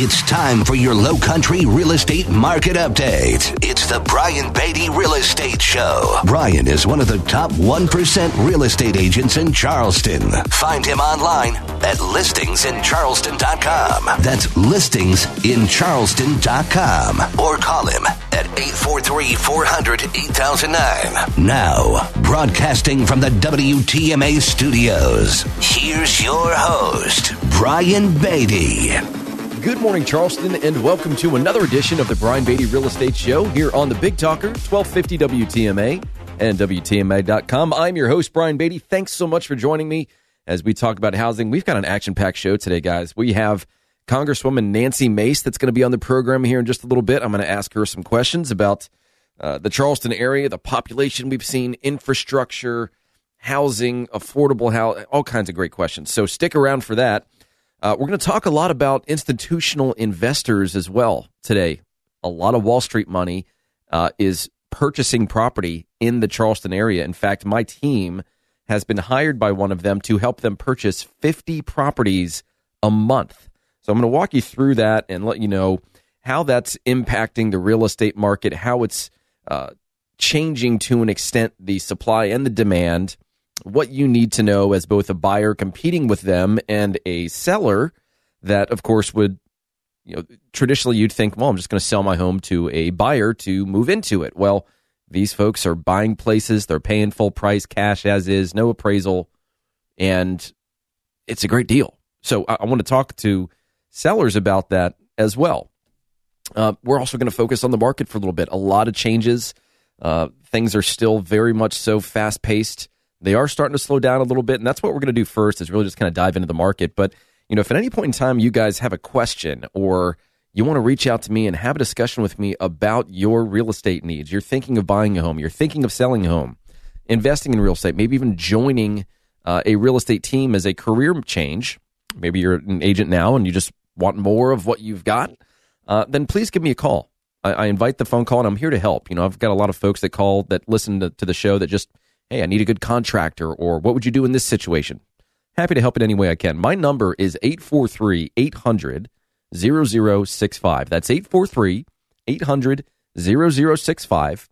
It's time for your Low Country real estate market update. It's the Brian Beatty Real Estate Show. Brian is one of the top 1% real estate agents in Charleston. Find him online at listingsincharleston.com. That's listingsincharleston.com. Or call him at 843-400-8009. Now, broadcasting from the WTMA studios, here's your host, Brian Beatty. Good morning, Charleston, and welcome to another edition of the Brian Beatty Real Estate Show here on the Big Talker, 1250 WTMA and WTMA.com. I'm your host, Brian Beatty. Thanks so much for joining me as we talk about housing. We've got an action-packed show today, guys. We have Congresswoman Nancy Mace that's going to be on the program here in just a little bit. I'm going to ask her some questions about the Charleston area, the population we've seen, infrastructure, housing, affordable housing, all kinds of great questions. So stick around for that. We're going to talk a lot about institutional investors as well today. A lot of Wall Street money is purchasing property in the Charleston area. In fact, my team has been hired by one of them to help them purchase 50 properties a month. So I'm going to walk you through that and let you know how that's impacting the real estate market, how it's changing to an extent the supply and the demand, what you need to know as both a buyer competing with them and a seller that, of course, would, traditionally you'd think, well, I'm just going to sell my home to a buyer to move into it. Well, these folks are buying places. They're paying full price, cash as is, no appraisal, and it's a great deal. So I want to talk to sellers about that as well. We're also going to focus on the market for a little bit. A lot of changes. Things are still very much so fast-paced. They are starting to slow down a little bit, and that's what we're going to do first is really just kind of dive into the market. But, if at any point in time you guys have a question or you want to reach out to me and have a discussion with me about your real estate needs, you're thinking of buying a home, you're thinking of selling a home, investing in real estate, maybe even joining a real estate team as a career change, maybe you're an agent now and you just want more of what you've got, then please give me a call. I invite the phone call, and I'm here to help. I've got a lot of folks that call that listen to the show that just, hey, I need a good contractor, or what would you do in this situation? Happy to help in any way I can. My number is 843-800-0065. That's 843-800-0065.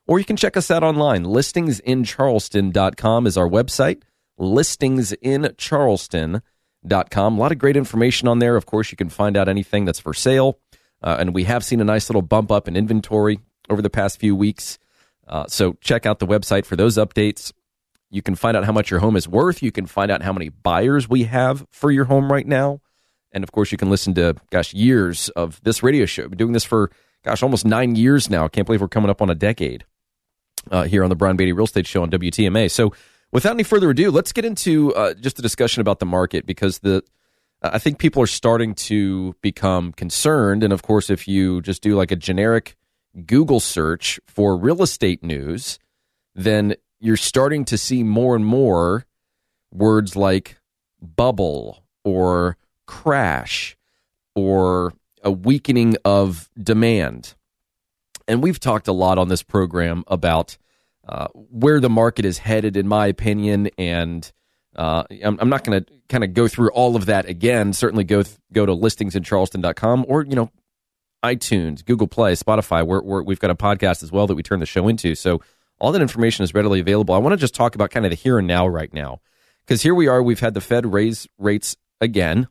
Or you can check us out online. Listingsincharleston.com is our website. Listingsincharleston.com. A lot of great information on there. Of course, you can find out anything that's for sale. And we have seen a nice little bump up in inventory over the past few weeks. So check out the website for those updates. You can find out how much your home is worth. You can find out how many buyers we have for your home right now. And, of course, you can listen to, years of this radio show. I've been doing this for, almost 9 years now. I can't believe we're coming up on a decade here on the Brian Beatty Real Estate Show on WTMA. So without any further ado, let's get into just a discussion about the market because I think people are starting to become concerned. And, of course, if you just do like a generic Google search for real estate news, then you're starting to see more and more words like bubble or crash or a weakening of demand. And we've talked a lot on this program about where the market is headed, in my opinion, and I'm not going to kind of go through all of that again. Certainly go to listingsincharleston.com or, iTunes, Google Play, Spotify. We've got a podcast as well that we turn the show into. So all that information is readily available. I want to just talk about kind of the here and now right now. Because here we are, we've had the Fed raise rates again.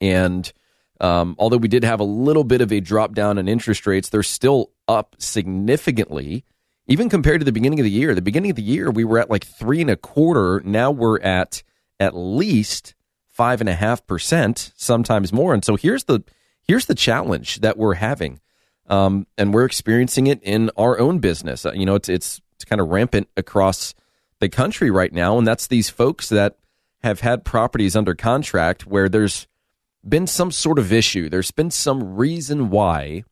And although we did have a little bit of a drop down in interest rates, they're still up significantly, even compared to the beginning of the year. The beginning of the year, we were at like 3.25%. Now we're at least 5.5%, sometimes more. And so here's the challenge that we're having. And we're experiencing it in our own business. It's kind of rampant across the country right now. And that's these folks that have had properties under contract where there's been some sort of issue. There's been some reason why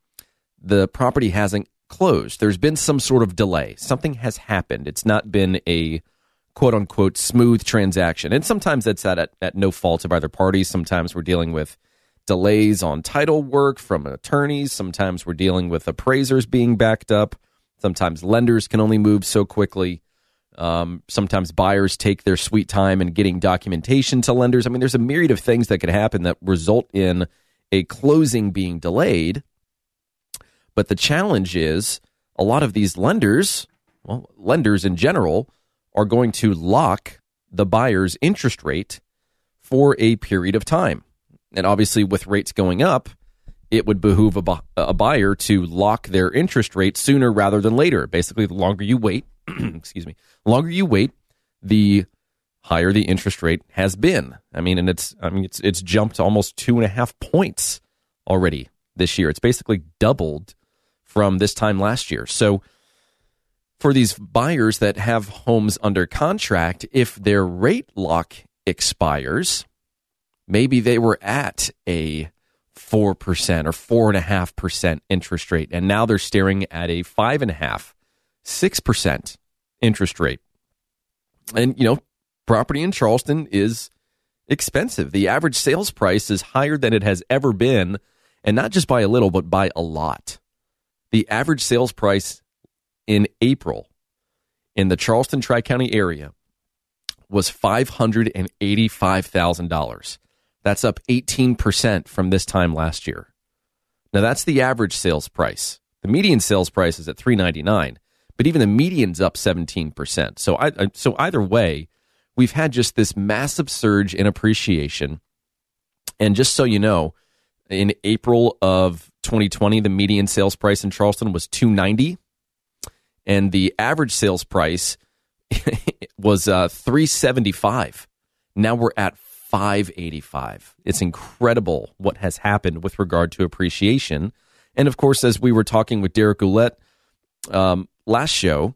the property hasn't closed. There's been some sort of delay. Something has happened. It's not been a quote unquote smooth transaction. And sometimes that's at no fault of either party. Sometimes we're dealing with delays on title work from attorneys. Sometimes we're dealing with appraisers being backed up. Sometimes lenders can only move so quickly. Sometimes buyers take their sweet time in getting documentation to lenders. I mean, there's a myriad of things that could happen that result in a closing being delayed. But the challenge is a lot of these lenders, well, lenders in general, are going to lock the buyer's interest rate for a period of time. And obviously with rates going up, it would behoove a buyer to lock their interest rate sooner rather than later. Basically, the longer you wait, the longer you wait, the higher the interest rate has been. It's jumped almost 2.5 points already this year. It's basically doubled from this time last year. So for these buyers that have homes under contract, if their rate lock expires, maybe they were at a 4% or 4.5% interest rate, and now they're staring at a 5.5%, 6% interest rate. And, property in Charleston is expensive. The average sales price is higher than it has ever been, and not just by a little, but by a lot. The average sales price in April in the Charleston Tri-County area was $585,000. That's up 18% from this time last year. Now, that's the average sales price. The median sales price is at $399,000, but even the median's up 17%. So either way, we've had just this massive surge in appreciation. And just so you know, in April of 2020, the median sales price in Charleston was $290,000, and the average sales price was $375,000. Now we're at $585,000. It's incredible what has happened with regard to appreciation. And of course, as we were talking with Derek Goulet last show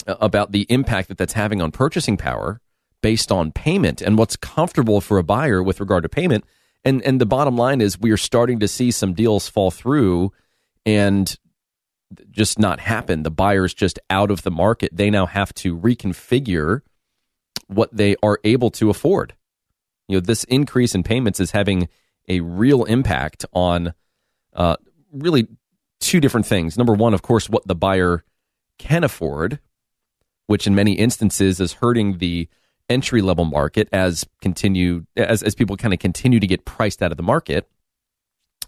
about the impact that's having on purchasing power based on payment and what's comfortable for a buyer with regard to payment. And the bottom line is we are starting to see some deals fall through and just not happen. The buyer's just out of the market. They now have to reconfigure what they are able to afford. This increase in payments is having a real impact on really two different things. Number one, of course, what the buyer can afford, which in many instances is hurting the entry-level market as people kind of continue to get priced out of the market.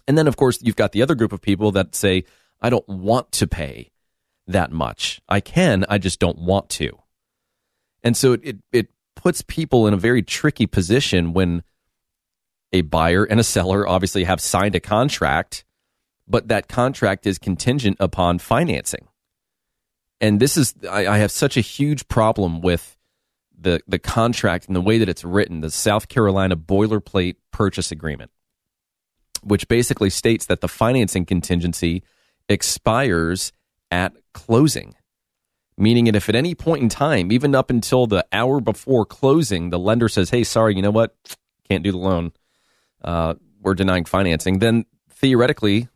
And then, of course, you've got the other group of people that say, I don't want to pay that much. I just don't want to. And so it puts people in a very tricky position when a buyer and a seller obviously have signed a contract, but that contract is contingent upon financing. And this is, I have such a huge problem with the contract and the way that it's written, the South Carolina boilerplate purchase agreement, which basically states that the financing contingency expires at closing. Meaning that if at any point in time, even up until the hour before closing, the lender says, hey, sorry, you know what? Can't do the loan. We're denying financing. Then theoretically,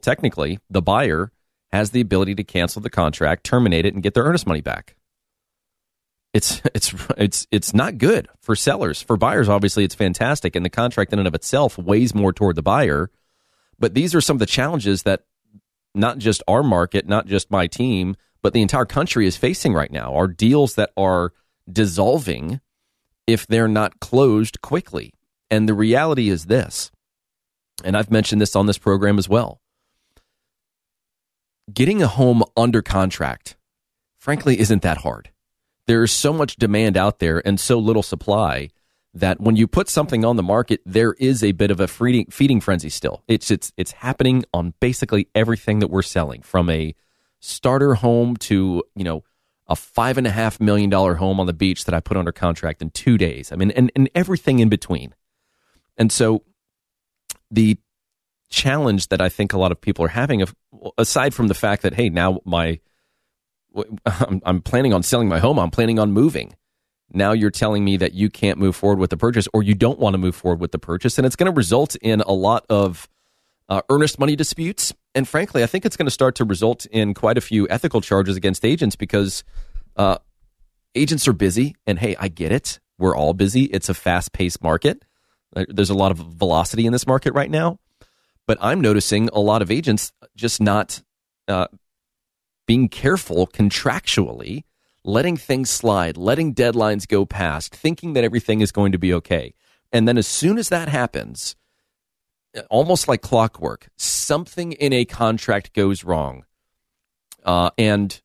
technically, the buyer has the ability to cancel the contract, terminate it, and get their earnest money back. It's not good for sellers. For buyers, obviously, it's fantastic, and the contract in and of itself weighs more toward the buyer. But these are some of the challenges that not just our market, not just my team, but the entire country is facing right now, are deals that are dissolving if they're not closed quickly. And the reality is this, and I've mentioned this on this program as well, getting a home under contract, frankly, isn't that hard. There's so much demand out there and so little supply that when you put something on the market, there is a bit of a feeding frenzy still. It's happening on basically everything that we're selling, from a starter home to, a $5.5 million home on the beach that I put under contract in 2 days. And everything in between. And so the challenge that I think a lot of people are having, aside from the fact that, hey, now I'm planning on selling my home, I'm planning on moving. Now you're telling me that you can't move forward with the purchase, or you don't want to move forward with the purchase, and it's going to result in a lot of earnest money disputes. And frankly, I think it's going to start to result in quite a few ethical charges against agents, because agents are busy. And hey, I get it. We're all busy. It's a fast-paced market. There's a lot of velocity in this market right now. But I'm noticing a lot of agents just not being careful contractually, letting things slide, letting deadlines go past, thinking that everything is going to be okay. And then as soon as that happens, almost like clockwork. Something in a contract goes wrong. And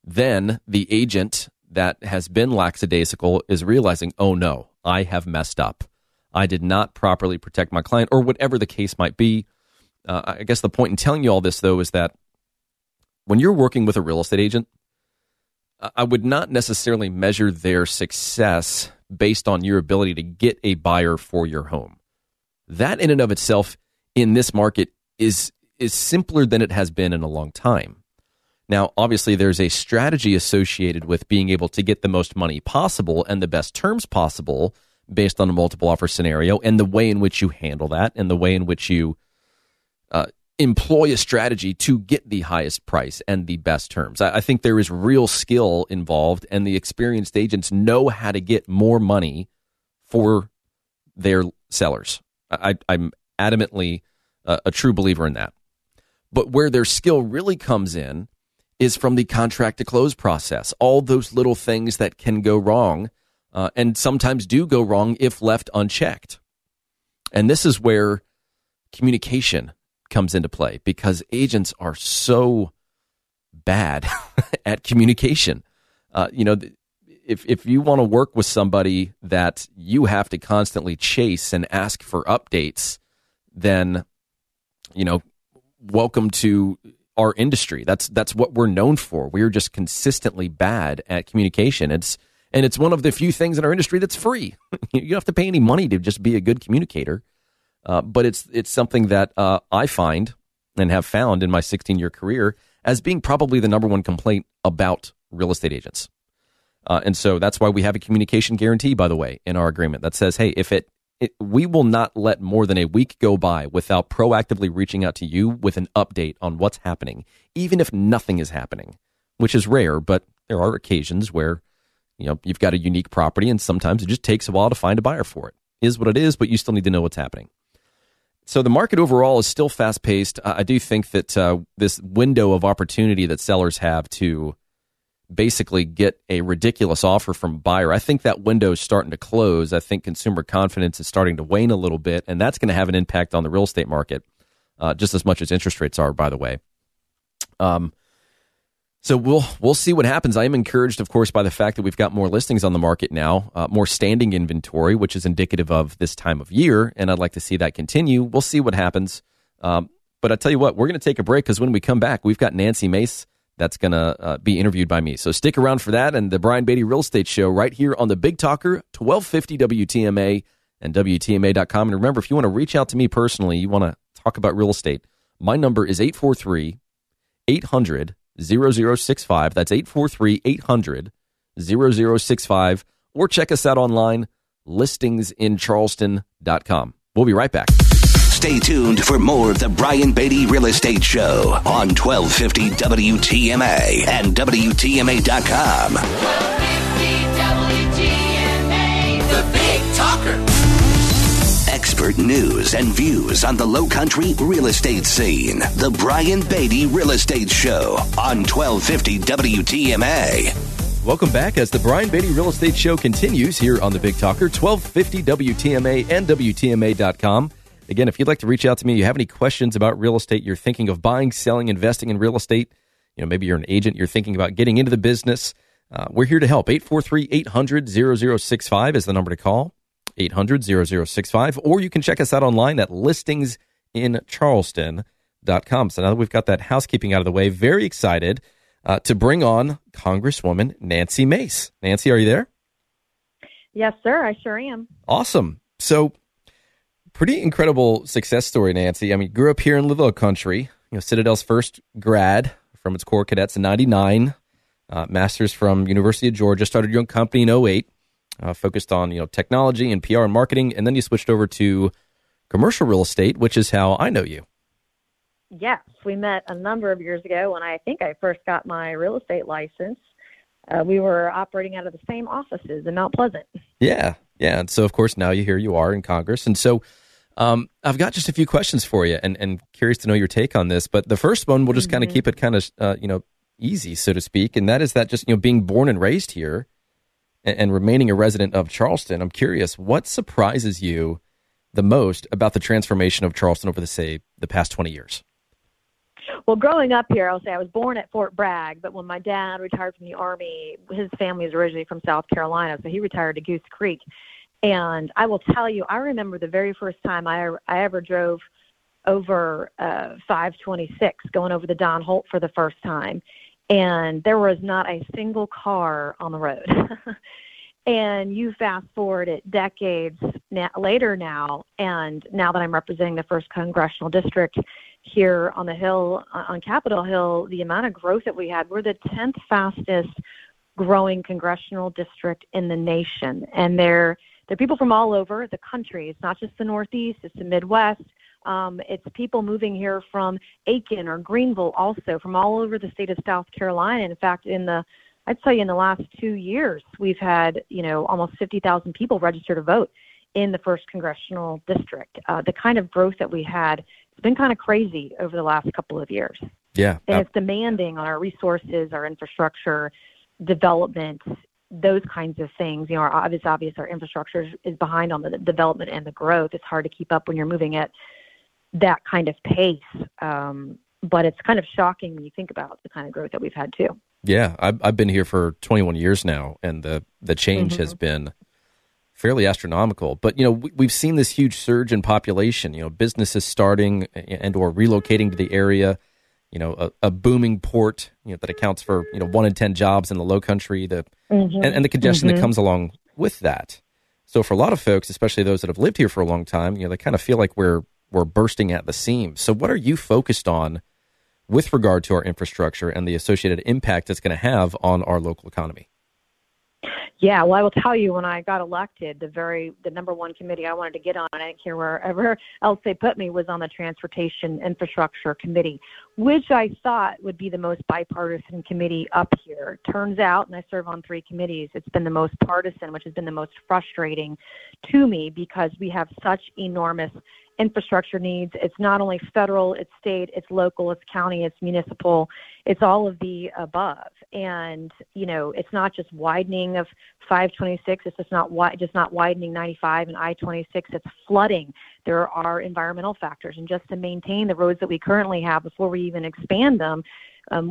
then the agent that has been lackadaisical is realizing, oh no, I have messed up. I did not properly protect my client, or whatever the case might be. I guess the point in telling you all this, though, is that when you're working with a real estate agent, I would not necessarily measure their success based on your ability to get a buyer for your home. That in and of itself in this market is simpler than it has been in a long time. Now, obviously, there's a strategy associated with being able to get the most money possible and the best terms possible based on a multiple offer scenario, and the way in which you handle that, and the way in which you employ a strategy to get the highest price and the best terms. I think there is real skill involved, and the experienced agents know how to get more money for their sellers. I'm adamantly a true believer in that. But where their skill really comes in is from the contract to close process. All those little things that can go wrong, and sometimes do go wrong if left unchecked. And this is where communication comes into play, because agents are so bad at communication. If you want to work with somebody that you have to constantly chase and ask for updates, then, welcome to our industry. That's what we're known for. We're just consistently bad at communication. It's one of the few things in our industry that's free. You don't have to pay any money to just be a good communicator. But it's something that I find and have found in my 16-year career as being probably the number one complaint about real estate agents. And so that's why we have a communication guarantee, by the way, in our agreement that says, hey, we will not let more than a week go by without proactively reaching out to you with an update on what's happening, even if nothing is happening, which is rare, but there are occasions where, you've got a unique property and sometimes it just takes a while to find a buyer for it. Is what it is, but you still need to know what's happening. So the market overall is still fast-paced. I do think that this window of opportunity that sellers have to basically get a ridiculous offer from a buyer, I think that window is starting to close. I think consumer confidence is starting to wane a little bit, and that's going to have an impact on the real estate market, just as much as interest rates are, by the way. So we'll see what happens. I am encouraged, of course, by the fact that we've got more listings on the market now, more standing inventory, which is indicative of this time of year, and I'd like to see that continue. We'll see what happens. But I tell you what, we're going to take a break because when we come back, we've got Nancy Mace that's going to be interviewed by me. So stick around for that and the Brian Beatty Real Estate Show right here on the Big Talker, 1250 WTMA and WTMA.com. And remember, if you want to reach out to me personally, you want to talk about real estate, my number is 843-800-0065. That's 843-800-0065. Or check us out online, listingsincharleston.com. We'll be right back. Stay tuned for more of the Brian Beatty Real Estate Show on 1250 WTMA and WTMA.com. 1250 WTMA, the Big Talker. Expert news and views on the Low Country real estate scene. The Brian Beatty Real Estate Show on 1250 WTMA. Welcome back as the Brian Beatty Real Estate Show continues here on the Big Talker, 1250 WTMA and WTMA.com. Again, if you'd like to reach out to me, you have any questions about real estate, you're thinking of buying, selling, investing in real estate, maybe you're an agent, you're thinking about getting into the business, we're here to help. 843-800-0065 is the number to call, 800-0065, or you can check us out online at listingsincharleston.com. So now that we've got that housekeeping out of the way, very excited to bring on Congresswoman Nancy Mace. Nancy, are you there? Yes, sir. I sure am. Awesome. So, pretty incredible success story, Nancy. I mean, grew up here in the Low Country. Citadel's first grad from its Corps cadets in '99. Master's from University of Georgia. Started your own company in '08. Focused on technology and PR and marketing, and then you switched over to commercial real estate, which is how I know you. Yes, we met a number of years ago when I think I first got my real estate license. We were operating out of the same offices in Mount Pleasant. Yeah. And so, of course, now here you are in Congress. And so I've got just a few questions for you and curious to know your take on this. But the first one, we'll just kind of keep it kind of, easy, so to speak. And that is that just, being born and raised here and remaining a resident of Charleston. I'm curious, what surprises you the most about the transformation of Charleston over the past 20 years? Well, growing up here, I'll say I was born at Fort Bragg, but when my dad retired from the Army, his family is originally from South Carolina, so he retired to Goose Creek. And I will tell you, I remember the very first time I ever drove over 526, going over the Don Holt for the first time. And there was not a single car on the road. And you fast forward it decades later now, and now that I'm representing the 1st Congressional District here on the Hill, on Capitol Hill, the amount of growth that we had, we're the 10th fastest growing congressional district in the nation. And they're people from all over the country. It's not just the Northeast, it's the Midwest. It's people moving here from Aiken or Greenville, also from all over the state of South Carolina. In fact, I'd tell you in the last 2 years, we've had, almost 50,000 people register to vote in the 1st Congressional District. The kind of growth that we had, it's been kind of crazy over the last couple of years. Yeah. And it's demanding on our resources, our infrastructure, development, those kinds of things. Obvious, our infrastructure is behind on the development and the growth. It's hard to keep up when you're moving at that kind of pace. But it's kind of shocking when you think about the kind of growth that we've had too. Yeah, I've been here for 21 years now, and the change has been fairly astronomical. But, we've seen this huge surge in population, businesses starting and or relocating to the area, a booming port, that accounts for, 1 in 10 jobs in the Lowcountry, and the congestion that comes along with that. So for a lot of folks, especially those that have lived here for a long time, they kind of feel like we're bursting at the seams. So what are you focused on with regard to our infrastructure and the associated impact it's going to have on our local economy? Yeah, well, I will tell you, when I got elected, the number one committee I wanted to get on, I didn't care wherever else they put me, was on the Transportation Infrastructure Committee, which I thought would be the most bipartisan committee up here. Turns out, and I serve on 3 committees, it's been the most partisan, which has been the most frustrating to me because we have such enormous infrastructure needs. It's not only federal, it's state, it's local, it's county, it's municipal, it's all of the above. And, it's not just widening of 526, it's just not widening 95 and I-26, it's flooding. There are environmental factors. And just to maintain the roads that we currently have before we even expand them,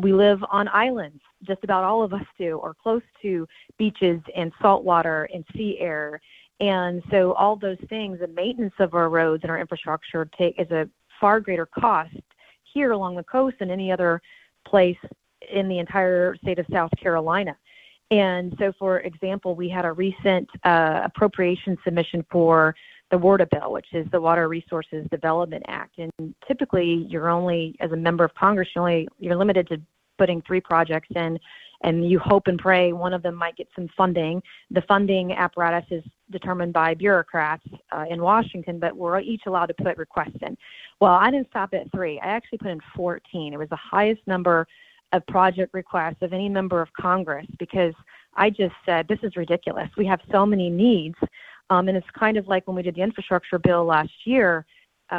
we live on islands, just about all of us do, or close to beaches and salt water and sea air. And so all those things, the maintenance of our roads and our infrastructure is a far greater cost here along the coast than any other place in the entire state of South Carolina. And so, for example, we had a recent appropriation submission for the WRDA bill, which is the Water Resources Development Act. And typically, you're only, as a member of Congress, you're limited to putting 3 projects in, and you hope and pray one of them might get some funding. The funding apparatus is determined by bureaucrats in Washington, but we're each allowed to put requests in. Well, I didn't stop at 3. I actually put in 14. It was the highest number of project requests of any member of Congress, because I just said, this is ridiculous. We have so many needs. And it's kind of like when we did the infrastructure bill last year,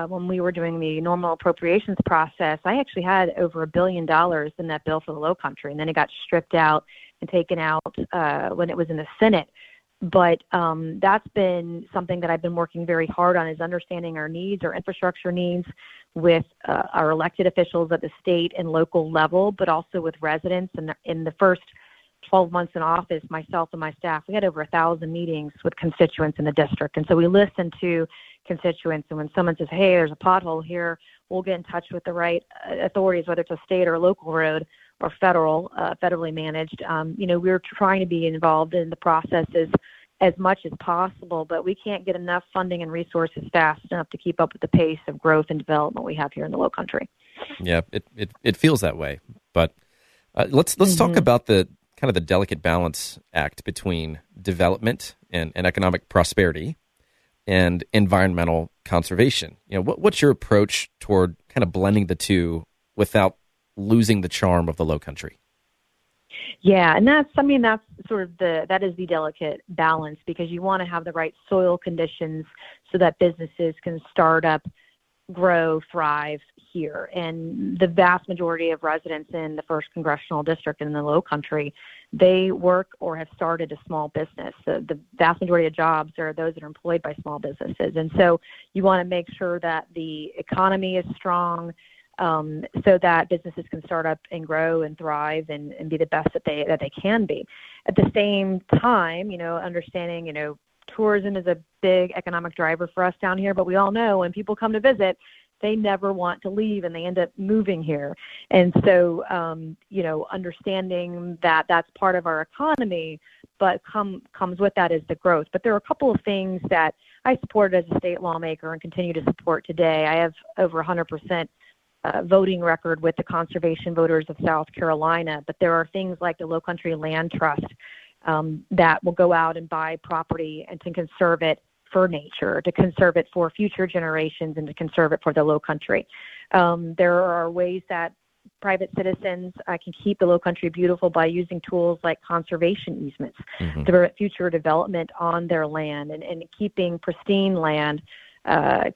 when we were doing the normal appropriations process, I actually had over $1 billion in that bill for the Lowcountry, and then it got stripped out and taken out when it was in the Senate. But that's been something that I've been working very hard on, is understanding our needs, our infrastructure needs, with our elected officials at the state and local level, but also with residents. And in the first 12 months in office, myself and my staff, we had over 1,000 meetings with constituents in the district. And so we listen to constituents. And when someone says, hey, there's a pothole here, we'll get in touch with the right authorities, whether it's a state or a local road or federally managed. We're trying to be involved in the processes as much as possible, but we can't get enough funding and resources fast enough to keep up with the pace of growth and development we have here in the Lowcountry. Yeah, it feels that way. But let's talk about the kind of the delicate balance act between development and economic prosperity and environmental conservation. What's your approach toward kind of blending the two without losing the charm of the Lowcountry? Yeah, and that is the delicate balance, because you want to have the right soil conditions so that businesses can start up grow, thrive here. And the vast majority of residents in the 1st Congressional District in the Low Country, they work or have started a small business. The vast majority of jobs are those that are employed by small businesses. And so you want to make sure that the economy is strong, so that businesses can start up and grow and thrive and be the best that they can be. At the same time, understanding, tourism is a big economic driver for us down here, but we all know when people come to visit, they never want to leave and they end up moving here. And so, understanding that that's part of our economy, but comes with that is the growth. But there are a couple of things that I supported as a state lawmaker and continue to support today. I have over 100% voting record with the conservation voters of South Carolina, but there are things like the Low Country Land Trust that will go out and buy property and to conserve it for nature, to conserve it for future generations, and to conserve it for the Low Country. There are ways that private citizens can keep the Low Country beautiful by using tools like conservation easements to prevent future development on their land and keeping pristine land,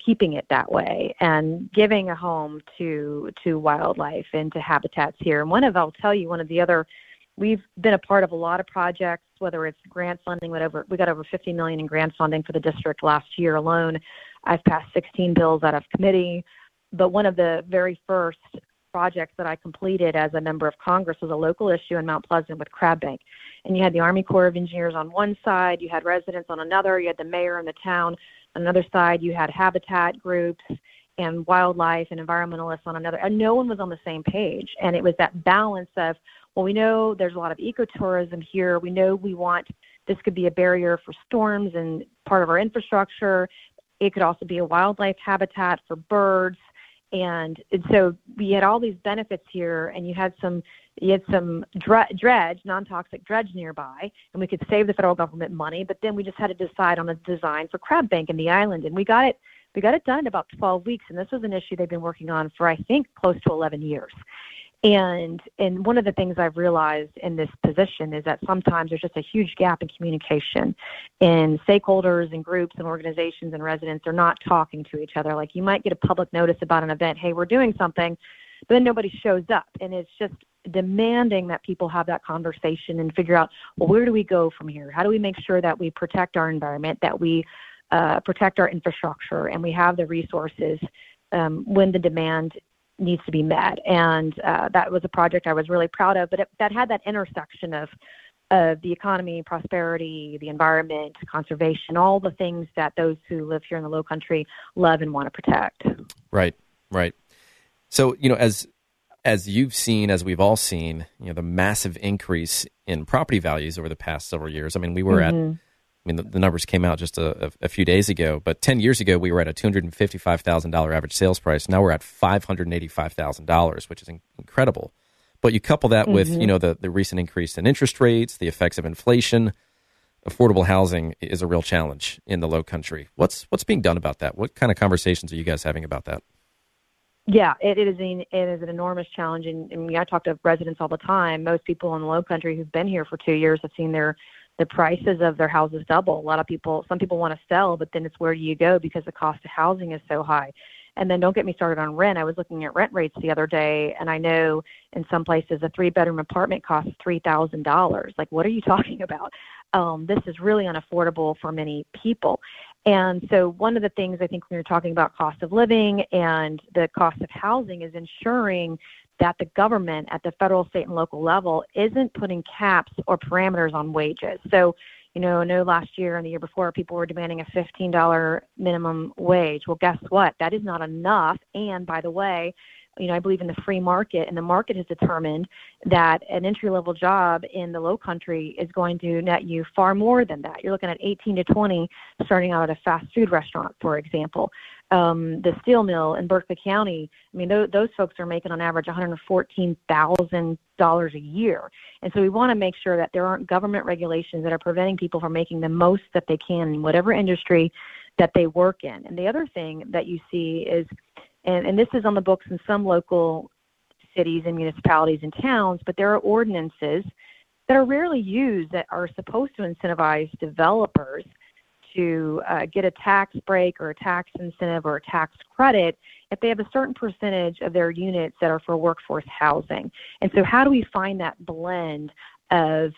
keeping it that way, and giving a home to wildlife and to habitats here. And I'll tell you, one of the other, we've been a part of a lot of projects, whether it's grant funding, whatever. We got over $50 million in grant funding for the district last year alone. I've passed 16 bills out of committee. But one of the very first projects that I completed as a member of Congress was a local issue in Mount Pleasant with Crab Bank. And you had the Army Corps of Engineers on one side, you had residents on another, you had the mayor and the town on another side, you had habitat groups and wildlife and environmentalists on another. And no one was on the same page. And it was that balance of, well, we know there's a lot of ecotourism here. We know this could be a barrier for storms and part of our infrastructure. It could also be a wildlife habitat for birds. And so we had all these benefits here, and you had some dredge, non-toxic dredge nearby, and we could save the federal government money, but then we just had to decide on a design for Crab Bank in the island, and we got it done in about 12 weeks, and this was an issue they've been working on for, I think, close to 11 years. And one of the things I've realized in this position is that sometimes there's just a huge gap in communication, and stakeholders and groups and organizations and residents are not talking to each other. Like, you might get a public notice about an event, hey, we're doing something, but then nobody shows up. And it's just demanding that people have that conversation and figure out, well, where do we go from here? How do we make sure that we protect our environment, that we protect our infrastructure, and we have the resources when the demand needs to be met. And that was a project I was really proud of, but that had that intersection of the economy, prosperity, the environment, conservation, all the things that those who live here in the Low Country love and want to protect. Right. So, as you've seen, as we've all seen, the massive increase in property values over the past several years. I mean, we were the numbers came out just a few days ago, but 10 years ago, we were at a $255,000 average sales price. Now we're at $585,000, which is incredible. But you couple that with, the recent increase in interest rates, the effects of inflation, affordable housing is a real challenge in the Low Country. What's being done about that? What kind of conversations are you guys having about that? Yeah, it is an enormous challenge. And I talk to residents all the time. Most people in the Low Country who've been here for 2 years have seen the prices of their houses double. Some people want to sell, but then it's where do you go because the cost of housing is so high. And then don't get me started on rent. I was looking at rent rates the other day, and I know in some places a 3-bedroom apartment costs $3,000. Like, what are you talking about? This is really unaffordable for many people. And so one of the things I think when you're talking about cost of living and the cost of housing is ensuring that the government at the federal, state, and local level isn't putting caps or parameters on wages. So, I know last year and the year before, people were demanding a $15 minimum wage. Well, guess what? That is not enough. And by the way, I believe in the free market, and the market has determined that an entry-level job in the Low Country is going to net you far more than that. You're looking at 18 to 20 starting out at a fast food restaurant, for example. The steel mill in Berkeley County, those folks are making on average $114,000 a year. And so we want to make sure that there aren't government regulations that are preventing people from making the most that they can in whatever industry that they work in. And the other thing that you see is, and this is on the books in some local cities and municipalities and towns, but there are ordinances that are rarely used that are supposed to incentivize developers to get a tax break or a tax incentive or a tax credit if they have a certain percentage of their units that are for workforce housing. And so how do we find that blend of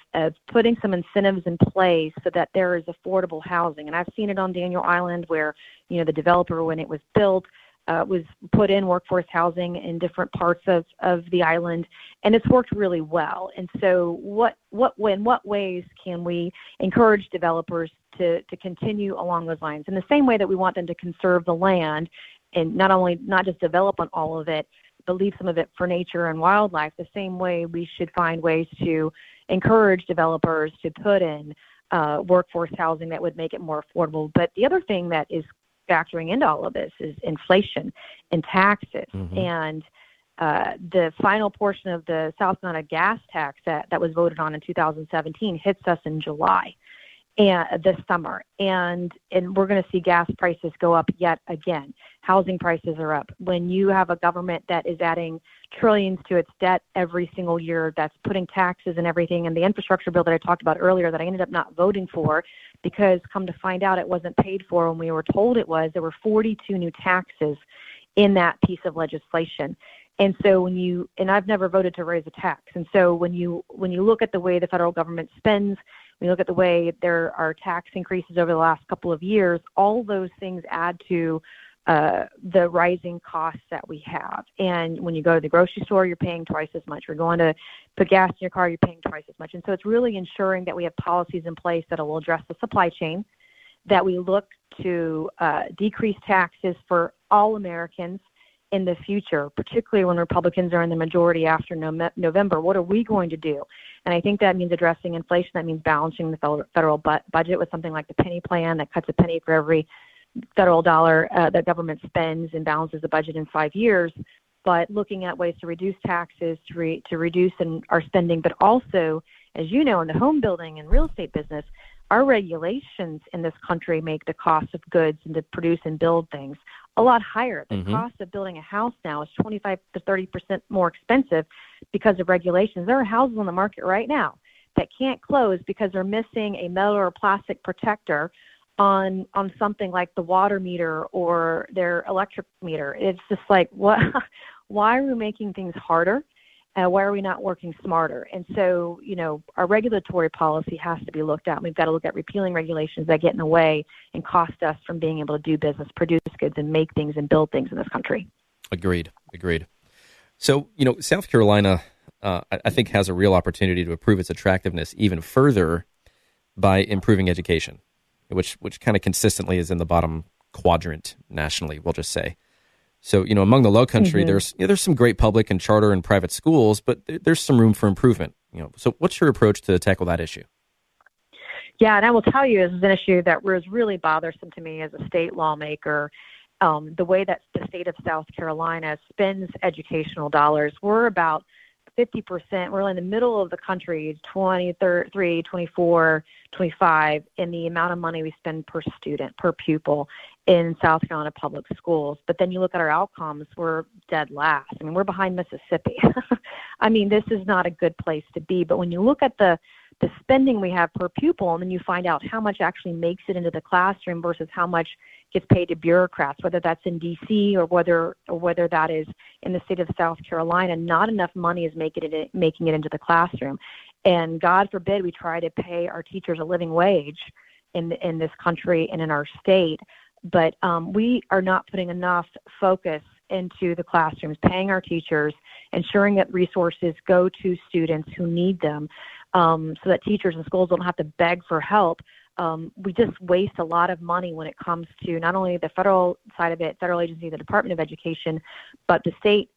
putting some incentives in place so that there is affordable housing? And I've seen it on Daniel Island where, the developer, when it was built, was put in workforce housing in different parts of the island, and it's worked really well. And so in what ways can we encourage developers to continue along those lines? In the same way that we want them to conserve the land and not just develop on all of it, but leave some of it for nature and wildlife, the same way we should find ways to encourage developers to put in workforce housing that would make it more affordable. But the other thing that is factoring into all of this is inflation and taxes. Mm-hmm. And the final portion of the South Carolina gas tax that was voted on in 2017 hits us in July and this summer. And we're going to see gas prices go up yet again. Housing prices are up. When you have a government that is adding trillions to its debt every single year, that's putting taxes and everything, and the infrastructure bill that I talked about earlier that I ended up not voting for because come to find out it wasn't paid for when we were told it was, there were 42 new taxes in that piece of legislation. And so and I've never voted to raise a tax. And so when you look at the way the federal government spends, when you look at the way there are tax increases over the last couple of years, all those things add to the rising costs that we have. And when you go to the grocery store, you're paying twice as much. You're going to put gas in your car, you're paying twice as much. And so it's really ensuring that we have policies in place that will address the supply chain, that we look to decrease taxes for all Americans in the future, particularly when Republicans are in the majority after November. What are we going to do? And I think that means addressing inflation. That means balancing the federal budget with something like the penny plan that cuts a penny for every federal dollar that government spends and balances the budget in 5 years, but looking at ways to reduce taxes, to reduce our spending, but also, as you know, in the home building and real estate business, our regulations in this country make the cost of goods and to produce and build things a lot higher. The cost of building a house now is 25 to 30% more expensive because of regulations. There are houses on the market right now that can't close because they're missing a metal or plastic protector on something like the water meter or their electric meter. It's just like, what? Why are we making things harder? Why are we not working smarter? And so, our regulatory policy has to be looked at. We've got to look at repealing regulations that get in the way and cost us from being able to do business, produce goods, and make things and build things in this country. Agreed. So, South Carolina, I think, has a real opportunity to improve its attractiveness even further by improving education, which kind of consistently is in the bottom quadrant nationally, we'll just say. So, among the Low Country, there's some great public and charter and private schools, but there's some room for improvement. So what's your approach to tackle that issue? Yeah, and I will tell you, this is an issue that was really bothersome to me as a state lawmaker. The way that the state of South Carolina spends educational dollars, we're about 50%. We're in the middle of the country, 23, 24, 25, in the amount of money we spend per student, per pupil in South Carolina public schools. But then you look at our outcomes, we're dead last. We're behind Mississippi. This is not a good place to be. But when you look at the spending we have per pupil, and then you find out how much actually makes it into the classroom versus how much gets paid to bureaucrats, whether that's in D.C. or whether that is in the state of South Carolina, not enough money is making it into the classroom. And God forbid we try to pay our teachers a living wage in this country and in our state, but we are not putting enough focus into the classrooms, paying our teachers, ensuring that resources go to students who need them, so that teachers and schools don't have to beg for help. We just waste a lot of money when it comes to not only the federal side of it, federal agency, the Department of Education, but the state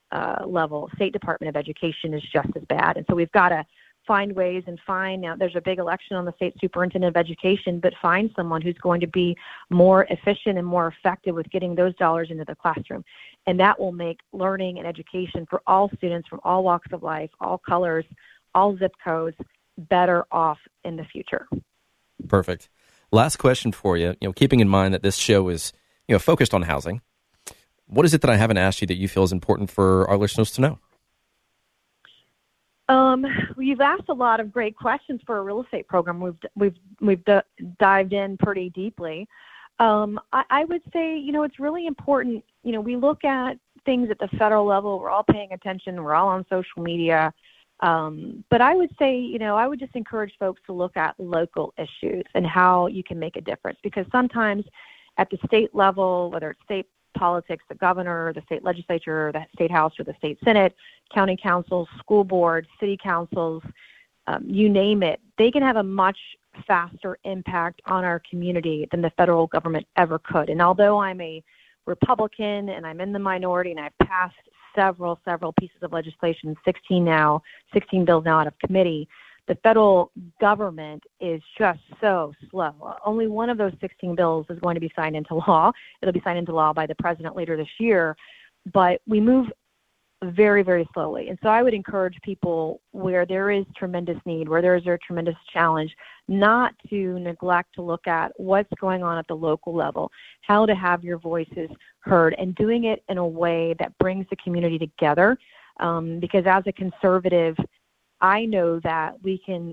level, State Department of Education is just as bad. And so we've got to find ways and now there's a big election on the state superintendent of education, but find someone who's going to be more efficient and more effective with getting those dollars into the classroom. And that will make learning and education for all students from all walks of life, all colors, all zip codes, better off in the future. Perfect. Last question for you. Keeping in mind that this show is, focused on housing, what is it that I haven't asked you that you feel is important for our listeners to know? You've asked a lot of great questions for a real estate program. We've dived in pretty deeply. I would say, it's really important. We look at things at the federal level. We're all paying attention. We're all on social media. But I would say, I would just encourage folks to look at local issues and how you can make a difference. Because sometimes at the state level, whether it's state politics, the governor, the state legislature, the state house, or the state senate, county councils, school boards, city councils, you name it, they can have a much faster impact on our community than the federal government ever could. And although I'm a Republican and I'm in the minority and I've passed several pieces of legislation, 16 bills now out of committee, the federal government is just so slow. Only one of those 16 bills is going to be signed into law. It'll be signed into law by the president later this year, but we move very, very slowly. And so I would encourage people where there is tremendous need, where there is a tremendous challenge, not to neglect to look at what's going on at the local level, how to have your voices heard, and doing it in a way that brings the community together. Because as a conservative, I know that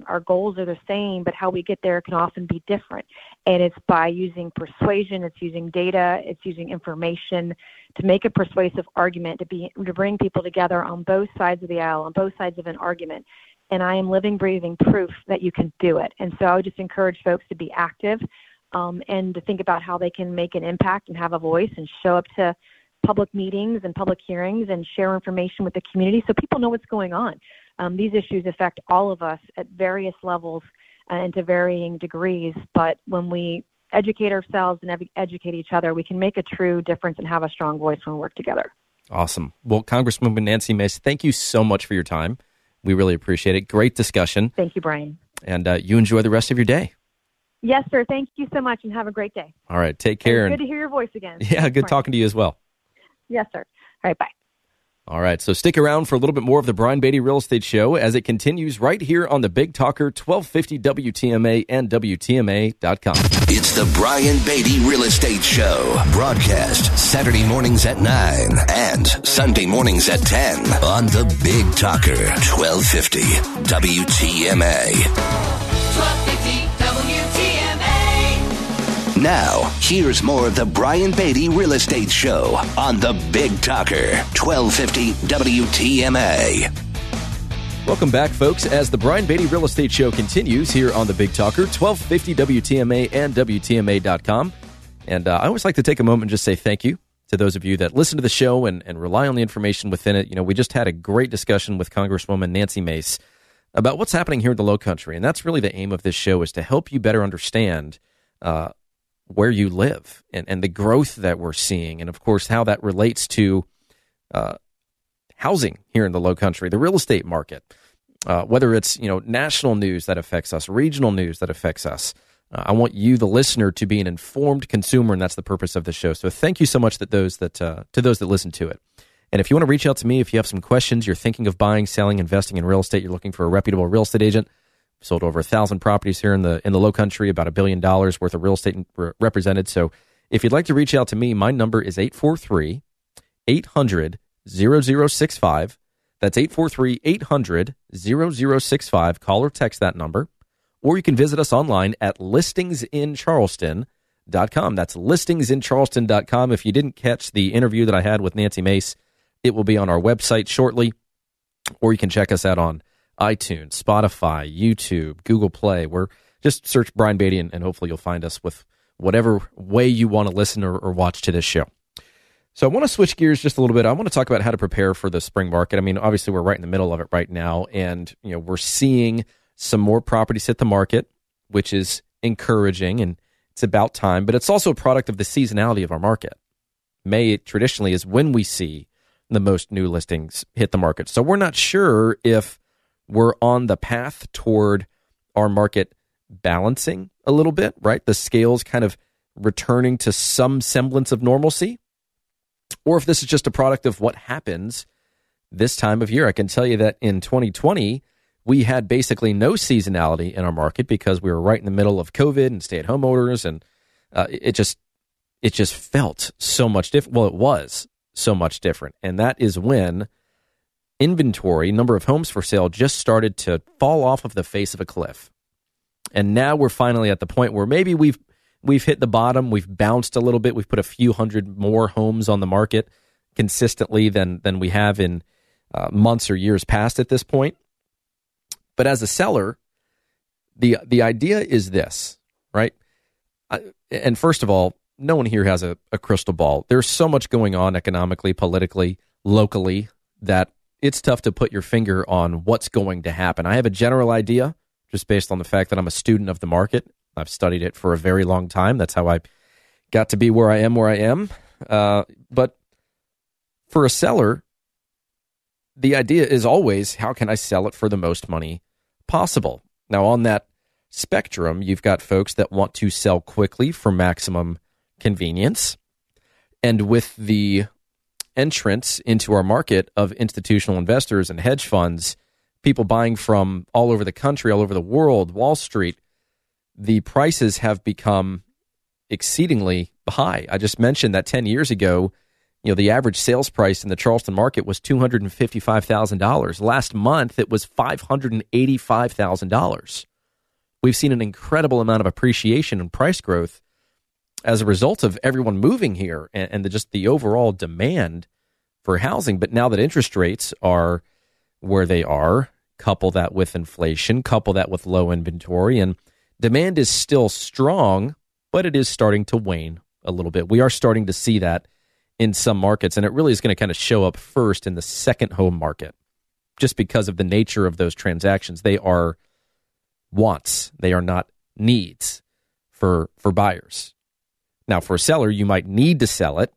our goals are the same, but how we get there can often be different. And it's by using persuasion, it's using data, it's using information to make a persuasive argument, to bring people together on both sides of the aisle, on both sides of an argument. And I am living, breathing proof that you can do it. And so I would just encourage folks to be active and to think about how they can make an impact and have a voice and show up to public meetings and public hearings and share information with the community so people know what's going on. These issues affect all of us at various levels and to varying degrees, but when we educate ourselves and educate each other, we can make a true difference and have a strong voice when we work together. Awesome. Well, Congresswoman Nancy Mace, thank you so much for your time. We really appreciate it. Great discussion. Thank you, Brian. And you enjoy the rest of your day. Yes, sir. Thank you so much and have a great day. All right. Take care. And good to hear your voice again. Yeah, good talking to you as well. Yes, sir. All right, bye. All right, so stick around for a little bit more of the Brian Beatty Real Estate Show as it continues right here on the Big Talker 1250 WTMA and WTMA.com. It's the Brian Beatty Real Estate Show. Broadcast Saturday mornings at 9 and Sunday mornings at 10 on the Big Talker 1250 WTMA. 1250 WTMA. Now, here's more of the Brian Beatty Real Estate Show on the Big Talker 1250 WTMA. Welcome back, folks, as the Brian Beatty Real Estate Show continues here on the Big Talker 1250 WTMA and WTMA.com. And I always like to take a moment and just say thank you to those of you that listen to the show and rely on the information within it. We just had a great discussion with Congresswoman Nancy Mace about what's happening here in the Lowcountry. And that's really the aim of this show, is to help you better understand where you live and the growth that we're seeing, and of course how that relates to housing here in the Lowcountry, the real estate market, whether it's national news that affects us, regional news that affects us. I want you, the listener, to be an informed consumer, and that's the purpose of the show. So thank you so much to those that listen to it. And if you want to reach out to me, if you have some questions, you're thinking of buying, selling, investing in real estate, you're looking for a reputable real estate agent. Sold over 1,000 properties here in the Lowcountry, about $1 billion worth of real estate represented. So if you'd like to reach out to me, my number is 843-800-0065. That's 843-800-0065. Call or text that number. Or you can visit us online at listingsincharleston.com. That's listingsincharleston.com. If you didn't catch the interview that I had with Nancy Mace, it will be on our website shortly. Or you can check us out on iTunes, Spotify, YouTube, Google Play. Just search Brian Beatty and hopefully you'll find us with whatever way you want to listen or watch to this show. So I want to switch gears just a little bit. I want to talk about how to prepare for the spring market. I mean, obviously we're right in the middle of it right now, and we're seeing some more properties hit the market, which is encouraging, and it's about time, but it's also a product of the seasonality of our market. May traditionally is when we see the most new listings hit the market. So we're not sure if we're on the path toward our market balancing a little bit, right? The scales kind of returning to some semblance of normalcy, or if this is just a product of what happens this time of year. I can tell you that in 2020, we had basically no seasonality in our market because we were right in the middle of COVID and stay-at-home orders, and it just felt so much different. Well, it was so much different, and that is when inventory, number of homes for sale, just started to fall off of the face of a cliff. And now we're finally at the point where maybe we've hit the bottom. We've bounced a little bit. We've put a few hundred more homes on the market consistently than we have in months or years past at this point. But as a seller, the idea is this, right? And first of all, no one here has a crystal ball. There's so much going on economically, politically, locally, that it's tough to put your finger on what's going to happen. I have a general idea just based on the fact that I'm a student of the market. I've studied it for a very long time. That's how I got to be where I am. But for a seller, the idea is always, how can I sell it for the most money possible? Now, on that spectrum, you've got folks that want to sell quickly for maximum convenience. And with the entrance into our market of institutional investors and hedge funds, people buying from all over the country, all over the world, Wall Street, the prices have become exceedingly high. I just mentioned that 10 years ago, the average sales price in the Charleston market was $255,000. Last month, it was $585,000. We've seen an incredible amount of appreciation and price growth as a result of everyone moving here and just the overall demand for housing. But now that interest rates are where they are, couple that with inflation, couple that with low inventory, and demand is still strong, but it is starting to wane a little bit. We are starting to see that in some markets, and it really is going to kind of show up first in the second home market, just because of the nature of those transactions. They are wants. They are not needs for buyers. Now, for a seller, you might need to sell it,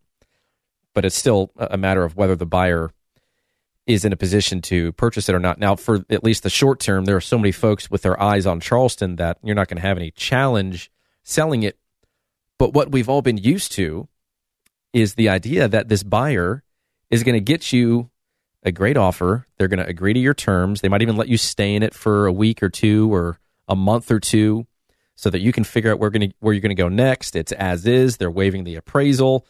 but it's still a matter of whether the buyer is in a position to purchase it or not. Now, for at least the short term, there are so many folks with their eyes on Charleston that you're not going to have any challenge selling it. But what we've all been used to is the idea that this buyer is going to get you a great offer. They're going to agree to your terms. They might even let you stay in it for a week or two or a month or two so that you can figure out where you're going to go next. It's as is. They're waiving the appraisal.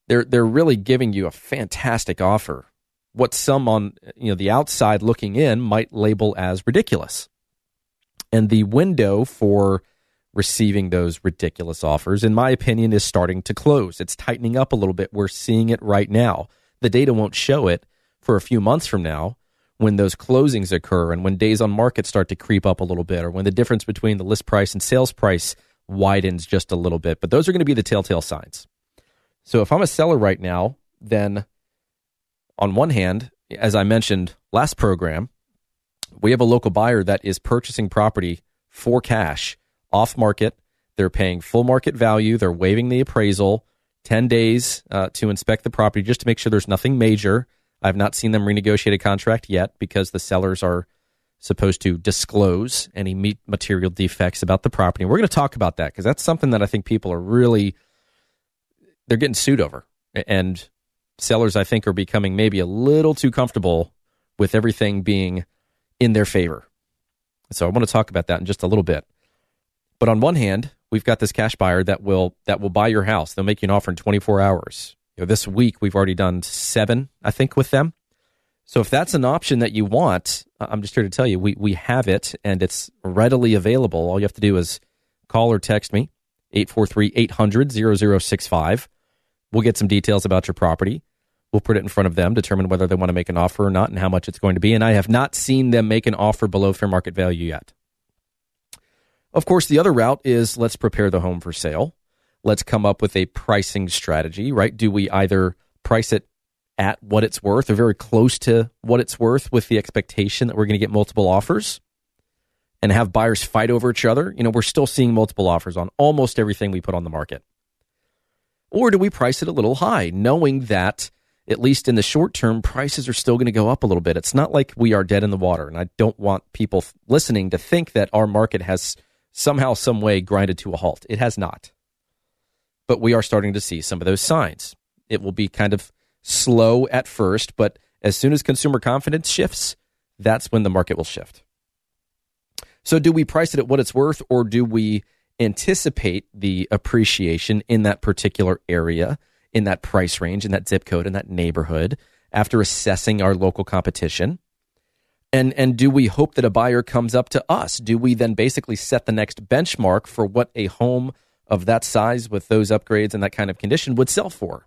They're really giving you a fantastic offer. What some on the outside looking in might label as ridiculous. And the window for receiving those ridiculous offers, in my opinion, is starting to close. It's tightening up a little bit. We're seeing it right now. The data won't show it for a few months from now when those closings occur and when days on market start to creep up a little bit, or when the difference between the list price and sales price widens just a little bit. But those are going to be the telltale signs. So if I'm a seller right now, then on one hand, as I mentioned last program, we have a local buyer that is purchasing property for cash off market. They're paying full market value. They're waiving the appraisal, 10 days to inspect the property just to make sure there's nothing major. I've not seen them renegotiate a contract yet because the sellers are supposed to disclose any material defects about the property. And we're going to talk about that because that's something that I think people are really, they're getting sued over. And sellers, I think, are becoming maybe a little too comfortable with everything being in their favor. So I want to talk about that in just a little bit. But on one hand, we've got this cash buyer that will buy your house. They'll make you an offer in 24 hours. This week, we've already done 7, I think, with them. So if that's an option that you want, I'm just here to tell you, we have it, and it's readily available. All you have to do is call or text me, 843-800-0065. We'll get some details about your property. We'll put it in front of them, determine whether they want to make an offer or not and how much it's going to be. And I have not seen them make an offer below fair market value yet. Of course, the other route is let's prepare the home for sale. Let's come up with a pricing strategy, right? Do we either price it at what it's worth or very close to what it's worth with the expectation that we're going to get multiple offers and have buyers fight over each other? We're still seeing multiple offers on almost everything we put on the market. Or do we price it a little high, knowing that at least in the short term, prices are still going to go up a little bit? It's not like we are dead in the water. And I don't want people listening to think that our market has somehow, some way grinded to a halt. It has not. But we are starting to see some of those signs. It will be kind of slow at first, but as soon as consumer confidence shifts, that's when the market will shift. So do we price it at what it's worth, or do we anticipate the appreciation in that particular area, in that price range, in that zip code, in that neighborhood, after assessing our local competition? And do we hope that a buyer comes up to us? Do we then basically set the next benchmark for what a home of that size with those upgrades and that kind of condition would sell for?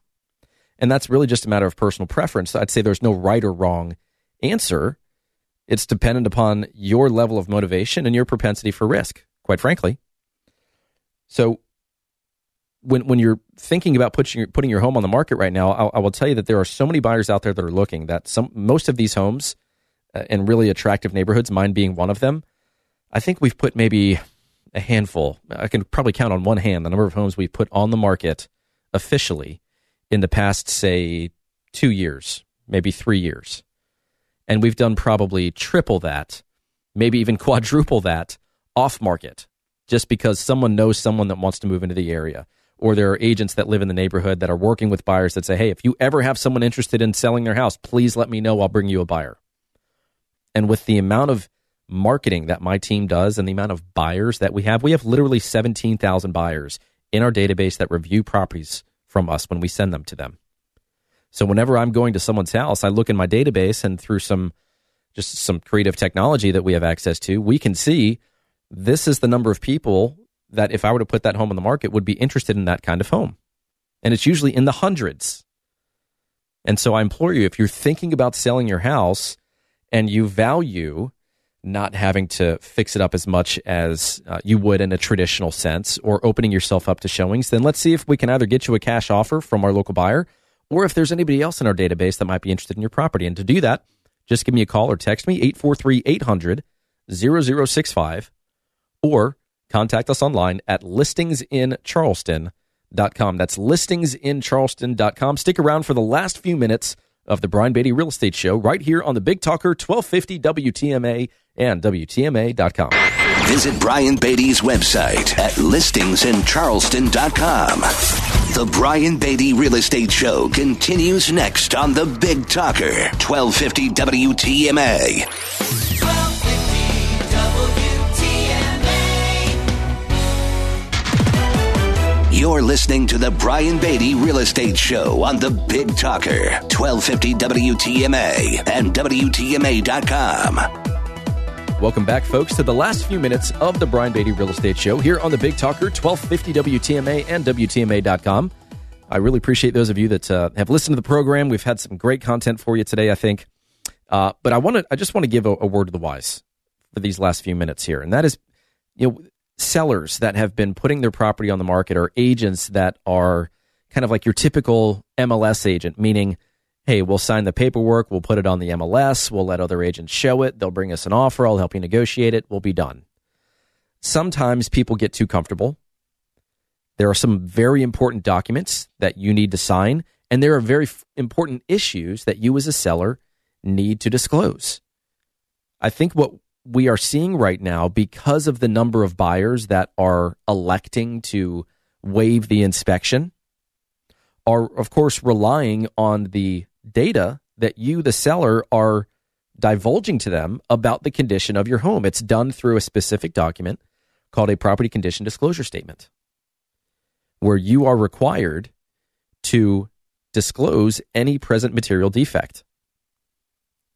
And that's really just a matter of personal preference. I'd say there's no right or wrong answer. It's dependent upon your level of motivation and your propensity for risk, quite frankly. So when you're thinking about putting your home on the market right now, I will tell you that there are so many buyers out there that are looking that most of these homes in really attractive neighborhoods, mine being one of them, I think we've put maybe a handful. I can probably count on one hand the number of homes we've put on the market officially in the past, say, 2 years, maybe 3 years. And we've done probably triple that, maybe even quadruple that off market, just because someone knows someone that wants to move into the area. Or there are agents that live in the neighborhood that are working with buyers that say, hey, if you ever have someone interested in selling their house, please let me know. I'll bring you a buyer. And with the amount of marketing that my team does and the amount of buyers that we have literally 17,000 buyers in our database that review properties from us when we send them to them. So whenever I'm going to someone's house, I look in my database, and through some creative technology that we have access to, we can see this is the number of people that if I were to put that home on the market would be interested in that kind of home. And it's usually in the hundreds. And so I implore you, if you're thinking about selling your house and you value not having to fix it up as much as you would in a traditional sense, or opening yourself up to showings, then let's see if we can either get you a cash offer from our local buyer, or if there's anybody else in our database that might be interested in your property. And to do that, just give me a call or text me, 843-800-0065, or contact us online at listingsincharleston.com. That's listingsincharleston.com. Stick around for the last few minutes of the Brian Beatty Real Estate Show right here on the Big Talker 1250 WTMA and WTMA.com. Visit Brian Beatty's website at listingsincharleston.com. The Brian Beatty Real Estate Show continues next on the Big Talker 1250 WTMA. 1250 WTMA. You're listening to the Brian Beatty Real Estate Show on the Big Talker 1250 WTMA and WTMA.com. Welcome back, folks, to the last few minutes of the Brian Beatty Real Estate Show here on the Big Talker, 1250 WTMA and WTMA.com. I really appreciate those of you that have listened to the program. We've had some great content for you today, I think. But I just want to give a word to the wise for these last few minutes here. And that is, sellers that have been putting their property on the market, or agents that are kind of like your typical MLS agent, meaning, hey, we'll sign the paperwork, we'll put it on the MLS, we'll let other agents show it, they'll bring us an offer, I'll help you negotiate it, we'll be done. Sometimes people get too comfortable. There are some very important documents that you need to sign, and there are very important issues that you as a seller need to disclose. I think what we are seeing right now, because of the number of buyers that are electing to waive the inspection, are, of course, relying on the data that you, the seller, are divulging to them about the condition of your home. It's done through a specific document called a property condition disclosure statement, where you are required to disclose any present material defect.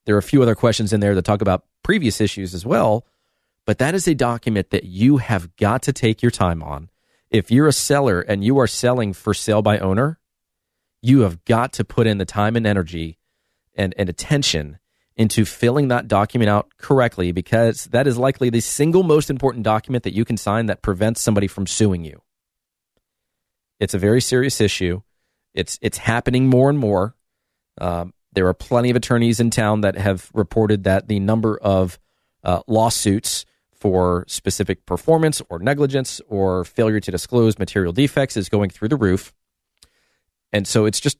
There are a few other questions in there that talk about previous issues as well, but that is a document that you have got to take your time on. If you're a seller and you are selling for sale by owner, you have got to put in the time and energy and attention into filling that document out correctly, because that is likely the single most important document that you can sign that prevents somebody from suing you. It's a very serious issue. It's happening more and more. There are plenty of attorneys in town that have reported that the number of lawsuits for specific performance or negligence or failure to disclose material defects is going through the roof. And so I just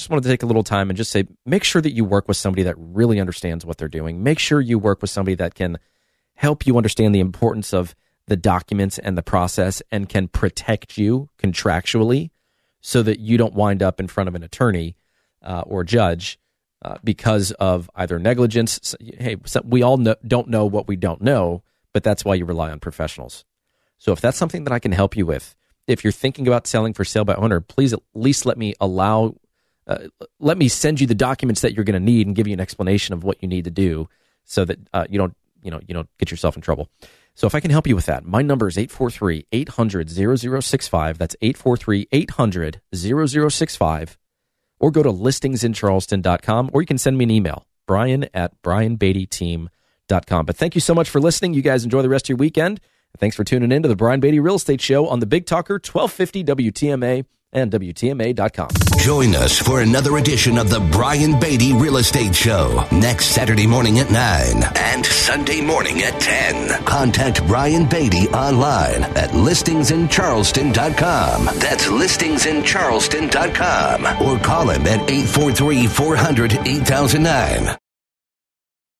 wanted to take a little time and just say, make sure that you work with somebody that really understands what they're doing. Make sure you work with somebody that can help you understand the importance of the documents and the process and can protect you contractually so that you don't wind up in front of an attorney or judge because of either negligence. Hey, we all don't know what we don't know, but that's why you rely on professionals. So if that's something that I can help you with, if you're thinking about selling for sale by owner, please at least let me allow let me send you the documents that you're going to need and give you an explanation of what you need to do so that you don't get yourself in trouble. So if I can help you with that, my number is 843-800-0065. That's 843-800-0065. Or go to listingsincharleston.com, or you can send me an email, brian@brianbeattyteam.com. But thank you so much for listening. You guys enjoy the rest of your weekend. Thanks for tuning in to the Brian Beatty Real Estate Show on the Big Talker 1250 WTMA and WTMA.com. Join us for another edition of the Brian Beatty Real Estate Show next Saturday morning at 9 and Sunday morning at 10. Contact Brian Beatty online at listingsincharleston.com. That's listingsincharleston.com. Or call him at 843-400-8009.